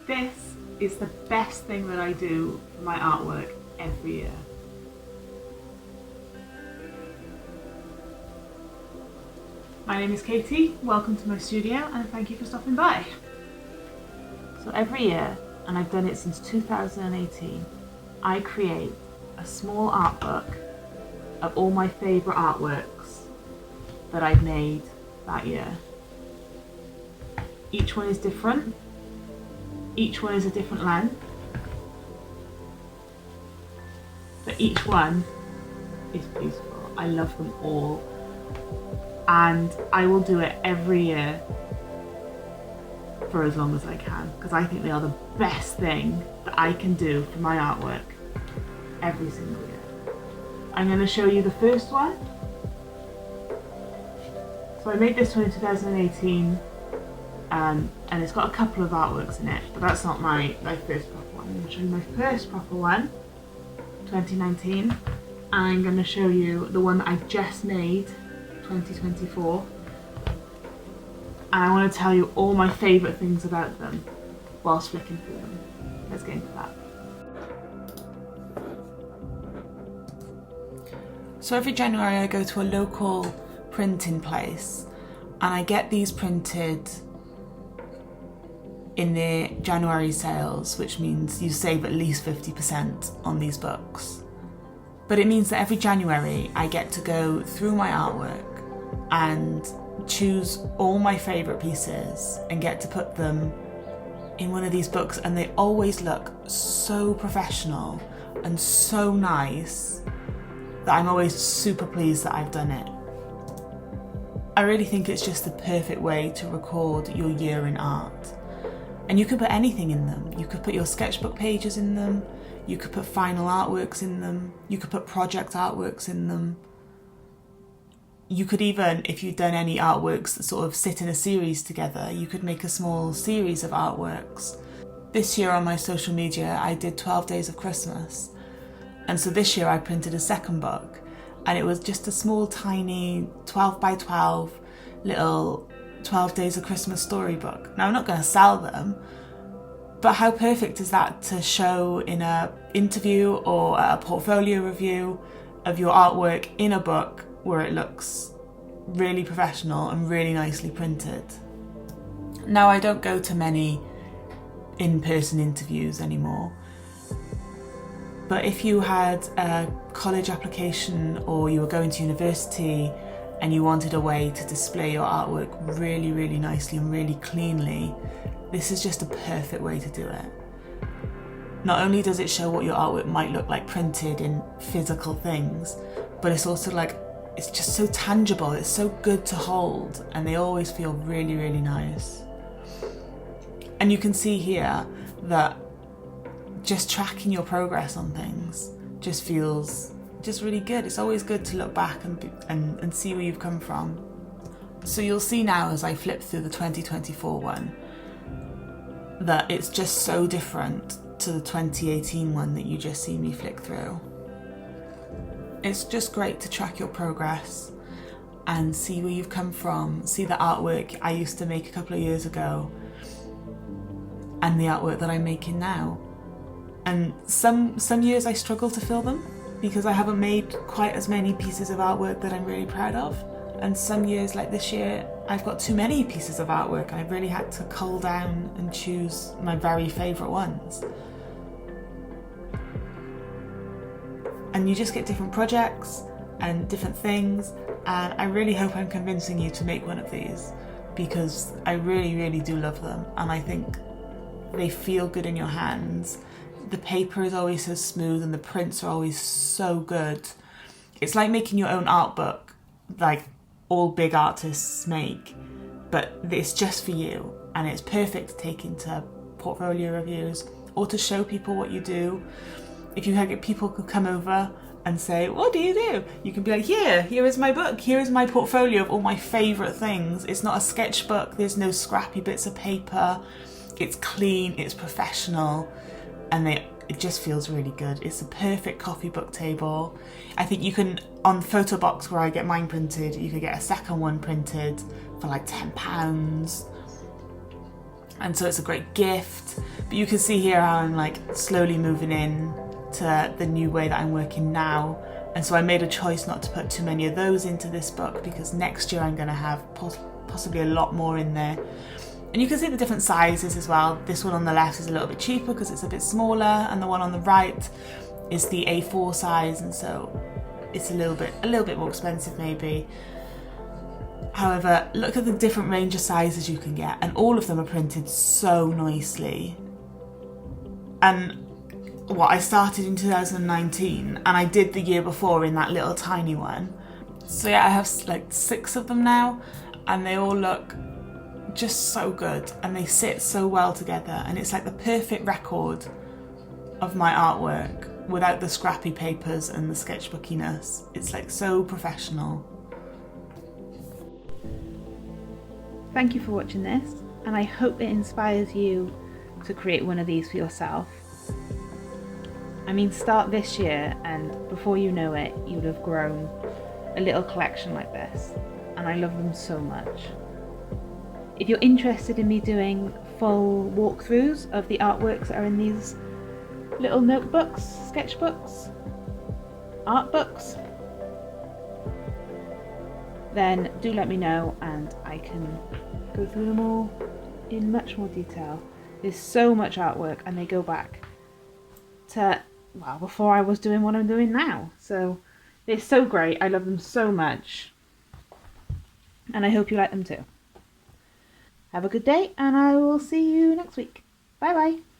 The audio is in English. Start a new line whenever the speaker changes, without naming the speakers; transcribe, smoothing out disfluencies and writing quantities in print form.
This is the best thing that I do for my artwork every year. My name is Katie, welcome to my studio and thank you for stopping by. So every year, and I've done it since 2018, I create a small art book of all my favourite artworks that I've made that year. Each one is different, each one is a different length, but each one is beautiful. I love them all. And I will do it every year for as long as I can, because I think they are the best thing that I can do for my artwork every single year. I'm going to show you the first one. So I made this one in 2018 and it's got a couple of artworks in it, but that's not my first proper one. I'm going to show you my first proper one, 2019, and I'm going to show you the one that I just made, 2024, and I want to tell you all my favourite things about them whilst flicking through them. Let's get into that. So every January I go to a local printing place and I get these printed in their January sales, which means you save at least 50% on these books. But it means that every January I get to go through my artwork and choose all my favourite pieces and get to put them in one of these books, and they always look so professional and so nice that I'm always super pleased that I've done it. I really think it's just the perfect way to record your year in art. And you could put anything in them. You could put your sketchbook pages in them, you could put final artworks in them, you could put project artworks in them. You could even, if you've done any artworks that sort of sit in a series together, you could make a small series of artworks. This year on my social media I did 12 Days of Christmas, and so this year I printed a second book, and it was just a small tiny 12 by 12 little 12 Days of Christmas storybook. Now I'm not going to sell them, but how perfect is that to show in an interview or a portfolio review of your artwork in a book where it looks really professional and really nicely printed. Now I don't go to many in-person interviews anymore, but if you had a college application or you were going to university and you wanted a way to display your artwork really, really nicely and really cleanly, this is just a perfect way to do it. Not only does it show what your artwork might look like printed in physical things, but it's also like, it's just so tangible, it's so good to hold, and they always feel really, really nice. And you can see here that just tracking your progress on things just feels just really good. It's always good to look back and see where you've come from. So you'll see now as I flip through the 2024 one that it's just so different to the 2018 one that you just see me flick through. It's just great to track your progress and see where you've come from, see the artwork I used to make a couple of years ago and the artwork that I'm making now. And some years I struggle to fill them because I haven't made quite as many pieces of artwork that I'm really proud of. And some years, like this year, I've got too many pieces of artwork and I've really had to cull down and choose my very favourite ones. And you just get different projects and different things, and I really hope I'm convincing you to make one of these because I really, really do love them, and I think they feel good in your hands. The paper is always so smooth and the prints are always so good. It's like making your own art book, like all big artists make, but it's just for you, and it's perfect to take into portfolio reviews or to show people what you do. If you had people could come over and say, what do? You can be like, here is my book, here is my portfolio of all my favourite things. It's not a sketchbook, there's no scrappy bits of paper, it's clean, it's professional, and it just feels really good. It's a perfect coffee book table. I think you can, on Photobox where I get mine printed, you could get a second one printed for like £10. And so it's a great gift But you can see here how I'm like slowly moving in to the new way that I'm working now. And so I made a choice not to put too many of those into this book because next year I'm going to have possibly a lot more in there. And you can see the different sizes as well. This one on the left is a little bit cheaper because it's a bit smaller, and the one on the right is the A4 size, and so it's a little bit more expensive maybe. However, look at the different range of sizes you can get, and all of them are printed so nicely. And I started in 2019 and I did the year before in that little tiny one. So yeah, I have like 6 of them now, and they all look just so good and they sit so well together, and it's like the perfect record of my artwork without the scrappy papers and the sketchbookiness. It's like so professional.
Thank you for watching this, and I hope it inspires you to create one of these for yourself. I mean, start this year and before you know it, you'll have grown a little collection like this, and I love them so much. If you're interested in me doing full walkthroughs of the artworks that are in these little notebooks, sketchbooks, art books, then do let me know and I can go through them all in much more detail. There's so much artwork, and they go back to, well, before I was doing what I'm doing now. So they're so great. I love them so much, and I hope you like them too. Have a good day, and I will see you next week. Bye bye.